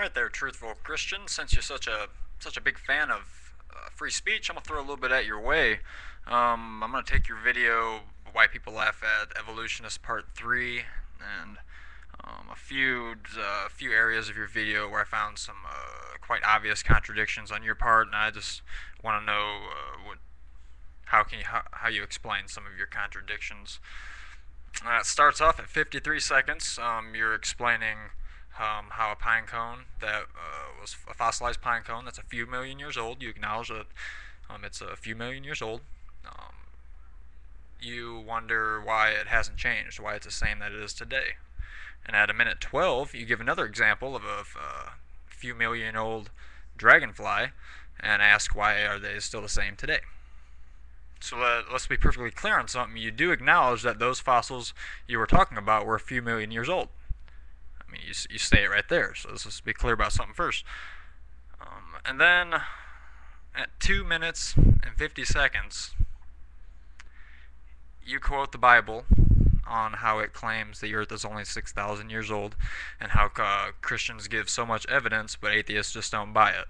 Alright there, truthful Christian. Since you're such a big fan of free speech, I'm gonna throw a little bit at your way. I'm gonna take your video "Why People Laugh at Evolutionists" Part 3, and a few areas of your video where I found some quite obvious contradictions on your part, and I just want to know how you explain some of your contradictions. It starts off at 53 seconds. You're explaining how a pine cone that was a fossilized pine cone that's a few million years old. You acknowledge that it's a few million years old. Um, you wonder why it hasn't changed, why it's the same that it is today. And at a minute 12, you give another example of a few million old dragonfly and ask why are they still the same today. So let's be perfectly clear on something. You do acknowledge that those fossils you were talking about were a few million years old. I mean, you say it right there. So let's just be clear about something first. And then at 2 minutes and 50 seconds, you quote the Bible on how it claims the earth is only 6,000 years old and how Christians give so much evidence, but atheists just don't buy it.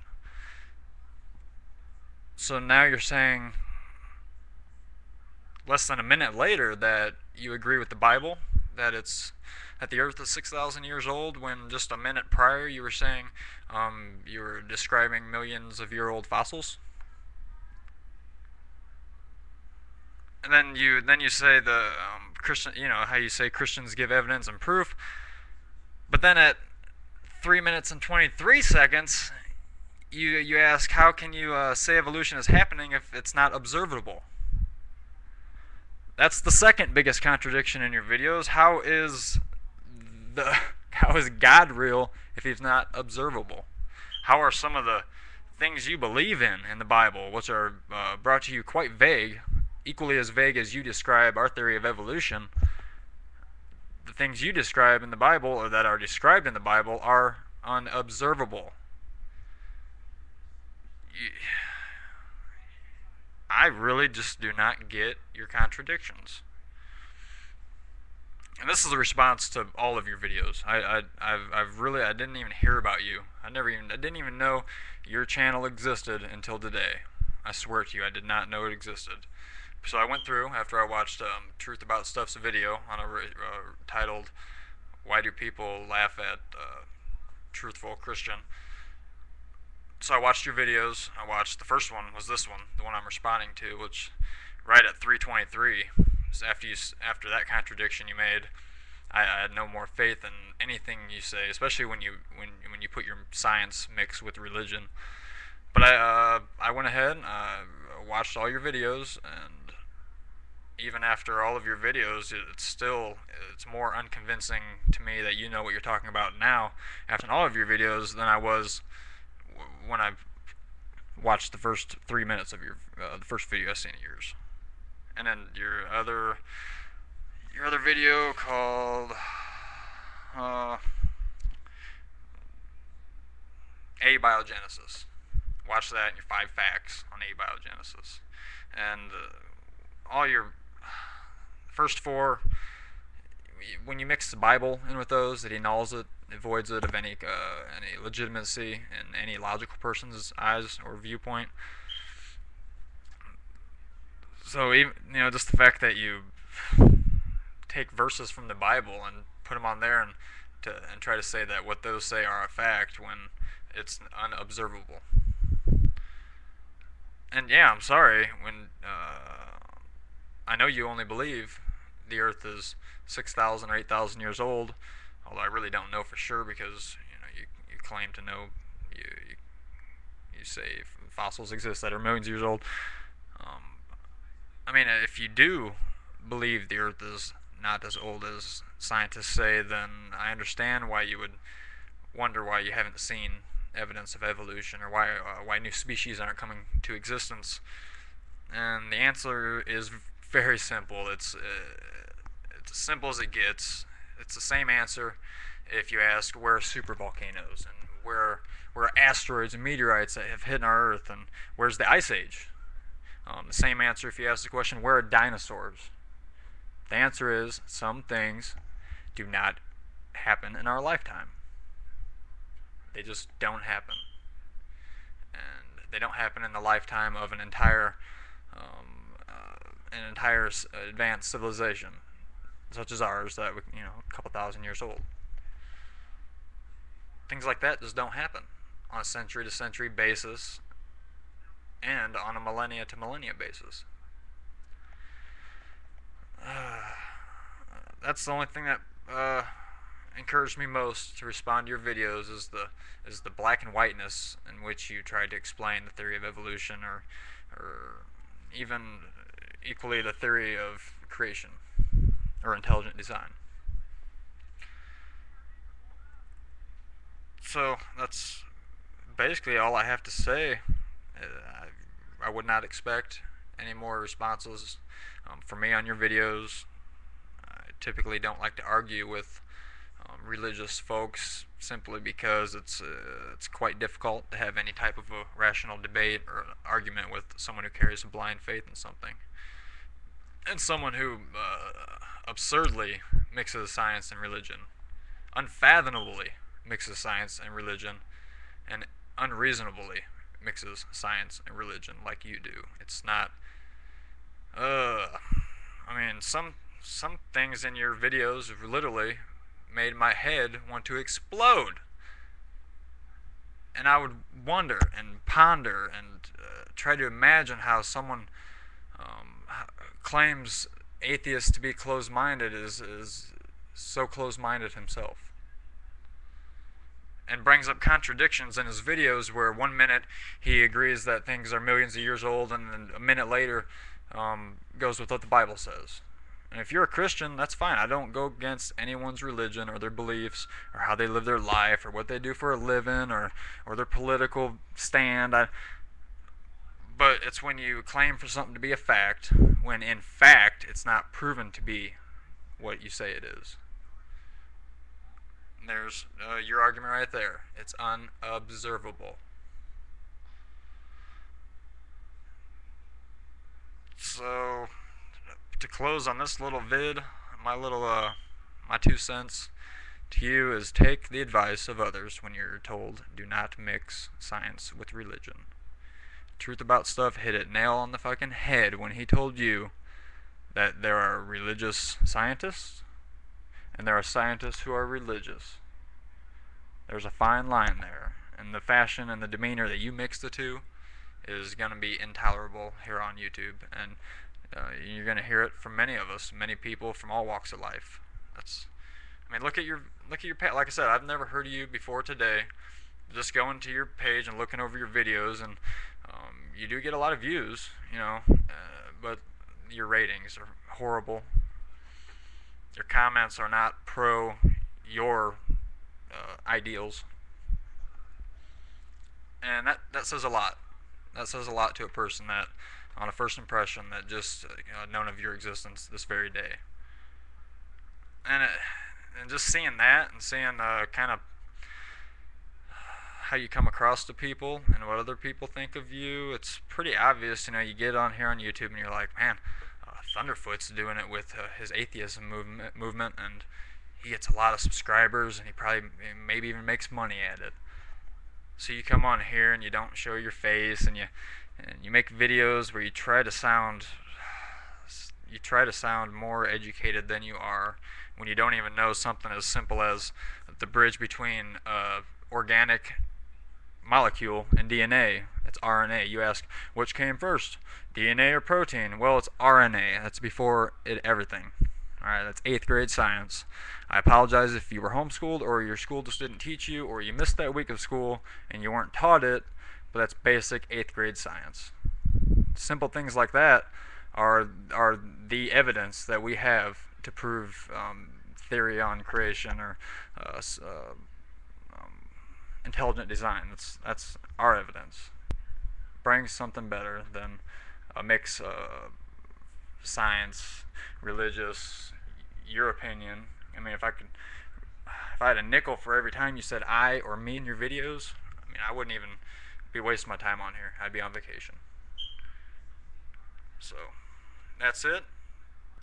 So now you're saying less than a minute later that you agree with the Bible, that the earth is 6,000 years old, when just a minute prior you were saying you were describing millions of year old fossils. And then you say the Christian, how you say Christians give evidence and proof, but then at 3 minutes and 23 seconds you ask, how can you say evolution is happening if it's not observable? That's the second biggest contradiction in your videos. How is God real if he's not observable? How are some of the things you believe in the Bible, which are brought to you quite vague, equally as vague as you describe our theory of evolution, the things you describe in the Bible, or that are described in the Bible, are unobservable? I really just do not get your contradictions. And this is a response to all of your videos. I didn't even hear about you. I didn't even know your channel existed until today. I swear to you, I did not know it existed. So I went through, after I watched Truth About Stuff's video on titled "Why Do People Laugh at Truthful Christian?" So I watched your videos. I watched the first one was this one, the one I'm responding to, which right at 3:23. So after that contradiction you made, I had no more faith in anything you say, especially when you put your science mix with religion. But I went ahead and watched all your videos, and even after all of your videos, it's more unconvincing to me that you know what you're talking about now after all of your videos than I was when I watched the first 3 minutes of the first video I seen of yours. And then your other video called abiogenesis. Watch that and your 5 facts on abiogenesis. And all your first 4, when you mix the Bible in with those, it annuls it, avoids it of any legitimacy in any logical person's eyes or viewpoint. So even just the fact that you take verses from the Bible and put them on there and try to say that what those say are a fact when it's unobservable. And yeah, I'm sorry when I know you only believe the Earth is 6,000 or 8,000 years old, although I really don't know for sure because you claim to know. You say fossils exist that are millions of years old. I mean, if you do believe the Earth is not as old as scientists say, then I understand why you would wonder why you haven't seen evidence of evolution, or why new species aren't coming to existence. And the answer is very simple. It's as simple as it gets. It's the same answer if you ask where are supervolcanoes and where are asteroids and meteorites that have hit our Earth, and where's the Ice Age. The same answer if you ask the question, where are dinosaurs? The answer is some things do not happen in our lifetime. They just don't happen. And they don't happen in the lifetime of an entire advanced civilization such as ours that a couple thousand years old. Things like that just don't happen on a century to century basis and on a millennia to millennia basis. That's the only thing that encouraged me most to respond to your videos is the black and whiteness in which you tried to explain the theory of evolution, or even equally the theory of creation or intelligent design. So that's basically all I have to say. I would not expect any more responses from me on your videos. I typically don't like to argue with religious folks simply because it's quite difficult to have any type of a rational debate or argument with someone who carries a blind faith in something, and someone who absurdly mixes science and religion, unfathomably mixes science and religion, and unreasonably mixes science and religion like you do. It's not. I mean, some things in your videos have literally made my head want to explode. And I would wonder and ponder and try to imagine how someone claims atheists to be closed-minded is so closed-minded himself, and brings up contradictions in his videos where 1 minute he agrees that things are millions of years old, and then a minute later goes with what the Bible says. And if you're a Christian, that's fine. I don't go against anyone's religion or their beliefs or how they live their life or what they do for a living or their political stand. But it's when you claim for something to be a fact when in fact it's not proven to be what you say it is. There's your argument right there. It's unobservable. So, to close on this little vid, my 2 cents to you is take the advice of others when you're told do not mix science with religion. Truth About Stuff hit it nail on the fucking head when he told you that there are religious scientists and there are scientists who are religious. There's a fine line there, and the fashion and the demeanor that you mix the two is going to be intolerable here on YouTube, and you're going to hear it from many of us, many people from all walks of life. Look at your page. Like I said, I've never heard of you before today. Just going to your page and looking over your videos, and you do get a lot of views, but your ratings are horrible. Your comments are not pro your ideals, and that says a lot. That says a lot to a person that, on a first impression, that just known of your existence this very day. And just seeing that and seeing kind of how you come across to people and what other people think of you, it's pretty obvious. You get on here on YouTube and you're like, man, Thunderfoot's doing it with his atheism movement, and he gets a lot of subscribers, and he probably maybe even makes money at it. So you come on here and you don't show your face, and you make videos where you try to sound more educated than you are, when you don't even know something as simple as the bridge between organic molecule and DNA. It's RNA. You ask, which came first, DNA or protein? Well, it's RNA. That's before everything. Alright, that's 8th grade science. I apologize if you were homeschooled or your school just didn't teach you, or you missed that week of school and you weren't taught it, but that's basic 8th grade science. Simple things like that are the evidence that we have to prove theory on creation or intelligent design. That's our evidence. Bring something better than a mix of science, religious, your opinion. If I had a nickel for every time you said I or me in your videos, I wouldn't even be wasting my time on here. I'd be on vacation. So, that's it.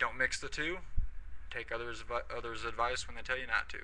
Don't mix the two. Take others' advice when they tell you not to.